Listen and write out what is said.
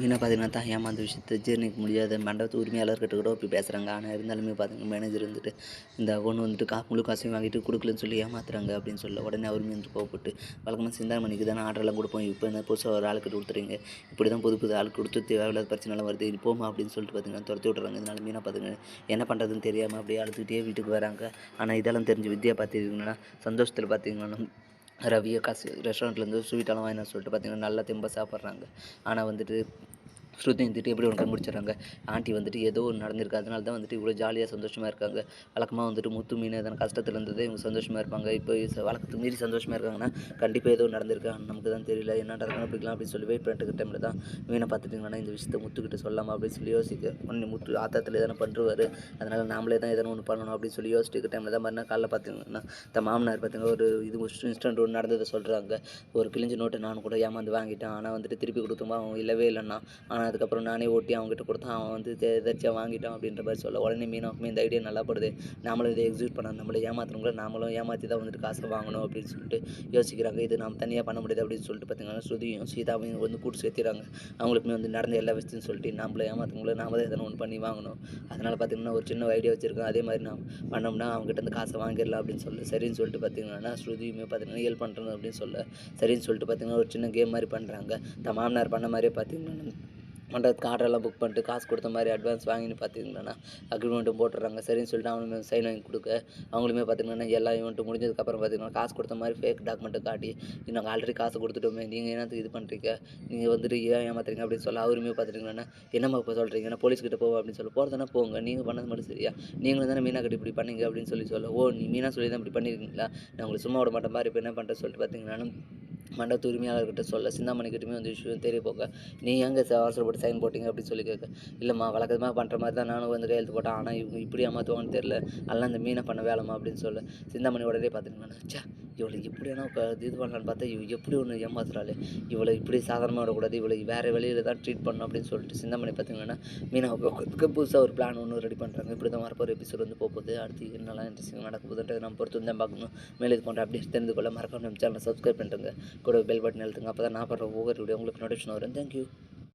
மீனை பார்த்தீங்கன்னா தான் ஏமாந்த விஷயத்த ஜீரணிக்க முடியாத மண்டபத்து உரிமையாளர்கிட்ட கூட இப்படி பேசுகிறாங்க. ஆனால் இருந்தாலுமே பார்த்தீங்கன்னா மேனேஜர் வந்துட்டு இந்த பொண்ணு வந்துட்டு முழு காசையும் வாங்கிட்டு கொடுக்கலன்னு சொல்லி ஏமாத்துறாங்க அப்படின்னு சொல்ல உடனே அவருமே வந்து கோவப்பட்டு வழக்கமாக சிந்தாமணிக்கு தானே ஆர்டர்லாம் கொடுப்போம், இப்போ என்ன புதுசாக ஒரு ஆளுக்கிட்ட கொடுத்துறீங்க, இப்படி தான் புது புது ஆள் கொடுத்து தேவையில்லாத பிரச்சனைலாம் வருது, இது போமா அப்படின்னு சொல்லிட்டு பார்த்தீங்கன்னா துரத்தி விட்றாங்க. இதனால மீனை பார்த்துங்கன்னா என்ன பண்ணுறதுன்னு தெரியாமல் அப்படியே அழுதுகிட்டே வீட்டுக்கு வராங்க. ஆனால் இதெல்லாம் தெரிஞ்சு வித்யா பார்த்துக்கிங்கன்னா சந்தோஷத்தில் பார்த்தீங்கன்னா ரவியை காசு ரெஸ்டாரண்ட்லேருந்து ஸ்வீட்டெல்லாம் வாங்கினா சொல்லிட்டு பார்த்தீங்கன்னா நல்லா தெம்ப சாப்பிட்றாங்க. ஆனால் வந்துட்டு ஸ்ருதி வந்துட்டு எப்படி ஒன்று கண்டுபிடிச்சிடுறாங்க. ஆண்டி வந்துட்டு ஏதோ ஒன்று நடந்திருக்கு, அதனால தான் வந்துட்டு இவ்வளோ ஜாலியாக சந்தோஷமாக இருக்காங்க. வழக்கமாக வந்துட்டு முத்து மீன் எதனா கஷ்டத்தில் இருந்தது இவங்க சந்தோஷமாக இருப்பாங்க, இப்போ வழக்கத்துக்கு மீறி சந்தோஷமாக இருக்காங்கன்னா கண்டிப்பாக ஏதோ நடந்திருக்கு, நமக்கு தான் தெரியல என்னடா கண்டுபிடிக்கலாம் அப்படின்னு சொல்லி வெயிட் பண்ணிட்டு டைமில் தான் மீனை பார்த்துட்டிங்கன்னா இந்த விஷயத்தை முத்துக்கிட்ட சொல்லாமா அப்படின்னு சொல்லி யோசிக்க ஒன்று முத்து ஆத்தத்தில் எதனா பண்ணுருவார், அதனால் நாமளே தான் எதனா ஒன்று பண்ணணும் அப்படின்னு சொல்லி யோசிச்சுக்க டைமில் தான் மறுநாள் காலைல பார்த்தீங்கன்னா மாமனார் பார்த்தீங்கன்னா ஒரு இது இன்ஸ்டன்ட் ஒன்று நடந்ததை சொல்கிறாங்க. ஒரு கிழிஞ்ச நோட்டு நானும் கூட ஏமாந்து வாங்கிட்டேன், ஆனால் வந்துட்டு திருப்பி கொடுத்துமா அவன் இல்லவே இல்லைன்னா, ஆனால் அதுக்கப்புறம் நானே ஓட்டி அவங்ககிட்ட கொடுத்தேன், அவன் வந்து எதாச்சியாக வாங்கிட்டான் அப்படின்ற மாதிரி சொல்ல உடனே மீனாவுக்குமே இந்த ஐடியா நல்லா படுது, நாமளும் இதை எக்ஸிக்யூட் பண்ணணும், நம்மளை ஏமாத்துறவங்கள நாமளும் ஏமாற்றி தான் வந்துட்டு காசை வாங்கணும் அப்படின்னு சொல்லிட்டு யோசிக்கிறாங்க. இது நம்ம தனியாக பண்ண முடியாது அப்படின்னு சொல்லிட்டு பார்த்தீங்கன்னா ஸ்ருதியும் சீதாவையும் வந்து கூட்டு சேர்த்துறாங்க. அவங்களுக்குமே வந்து நடந்த எல்லா விஷயத்தையும் சொல்லிட்டு நம்மளை ஏமாத்துறவங்கள நாம தான் எதனா ஒன்று பண்ணி வாங்கணும், அதனால் பார்த்தீங்கன்னா ஒரு சின்ன ஐடியா வச்சுருக்கேன், அதே மாதிரி நான் பண்ணோம்னா அவங்ககிட்ட வந்து காசை வாங்கிடலாம் அப்படின்னு சொல்லி சரின்னு சொல்லிட்டு பார்த்தீங்கன்னா ஸ்ருதியுமே பார்த்தீங்கன்னா ஹெல்ப் பண்ணுறது அப்படின்னு சொல்ல சரின்னு சொல்லிட்டு பார்த்தீங்கன்னா ஒரு சின்ன கேம் மாதிரி பண்ணுறாங்க. மாமனார் பண்ண மாதிரியே பார்த்தீங்கன்னா மண்டபத்துக்கு ஆர்டரெல்லாம் புக் பண்ணிட்டு காசு கொடுத்த மாதிரி அட்வான்ஸ் வாங்கின்னு பார்த்தீங்கன்னா அக்ரிமெண்ட்டும் போட்டுடுறாங்க. சரின்னு சொல்லிட்டு அவனுமே சைன் வாங்கி கொடுக்க அவங்களுமே பார்த்தீங்கன்னா எல்லா ஈவெண்ட்டும் முடிஞ்சதுக்கப்புறம் பார்த்தீங்கன்னா காசு கொடுத்த மாதிரி ஃபேக் டாக்குமெண்ட்டை காட்டி நாங்கள் ஆல்ரெடி காசு கொடுத்துட்டோமே, நீங்கள் என்னத்துக்கு இது பண்ணுறீங்க, நீங்கள் வந்துட்டு ஏன் ஏமாத்துறீங்க அப்படின்னு சொல்ல அவருமே பார்த்துட்டிங்கன்னா என்னம்மா இப்போ சொல்கிறீங்க, நான் போலீஸ்கிட்ட போவோம் அப்படின்னு சொல்ல போகிறதுனா போங்க, நீங்கள் பண்ணது மட்டும் சரியா, நீங்களும் தானே மீனா கட்டி இப்படி பண்ணீங்க அப்படின்னு சொல்ல ஓ நீ மீனா சொல்லி தான் இப்படி பண்ணியிருக்கீங்களா, நான் உங்களுக்கு சும்மா விட மாட்டேன் மாதிரி இப்போ என்ன பண்ணுறேன்னு சொல்லிட்டு பார்த்தீங்கன்னா மண்டபத்து உரிமையாளர்கிட்ட சொல்ல சிந்தாமணிக்கிட்டுமே வந்து விஷயம் தெரிய போக நீ எங்கே அவசரப்பட்டு சைன் போட்டிங்க அப்படின்னு சொல்லி கேட்க, இல்லைம்மா வழக்கமாக பண்ணுற மாதிரி தான் நானும் வந்து கையெழுத்து போட்டேன், ஆனால் இவங்க இப்படி ஏமாற்றுவாங்கன்னு தெரில, அதெல்லாம் இந்த மீனை பண்ண வேலைமா அப்படின்னு சொல்ல சிந்தாமணி உடனே பார்த்துட்டு சே இவளை எப்படியான இது பண்ணலான்னு பார்த்தா இவ எப்படி ஒன்று ஏமாத்துறாள், இவளை இப்படி சாதாரணமாக விடக்கூடாது, இவளை வேறு வெளியில் தான் ட்ரீட் பண்ணணும் அப்படின்னு சொல்லிட்டு சிந்தாமணி பார்த்தீங்கன்னா மீனாவுக்கு புதுசாக ஒரு பிளான் ஒன்று ரெடி பண்ணுறாங்க. இப்படி தான் வரப்போகிற எபிசோட் வந்து போகுது. அடுத்து என்னெல்லாம் இன்ட்ரெஸ்டிங் நடக்க போகுதுன்றது நம்ம பொறுத்து தான் பார்க்கணும். மேலே இது போன்ற அப்டேட்ஸ் தெரிந்து கொள்ள மறக்காம நம்ம சேனலை சப்ஸ்கிரைப் பண்ணிட்டுங்க, கூட பெல் பட்டன் எழுத்துங்க, அப்போ தான் நான் பண்ணுற ஒவ்வொரு வீடியோ உங்களுக்கு நோட்டிஃபிகேஷன் வரும். தேங்க்யூ.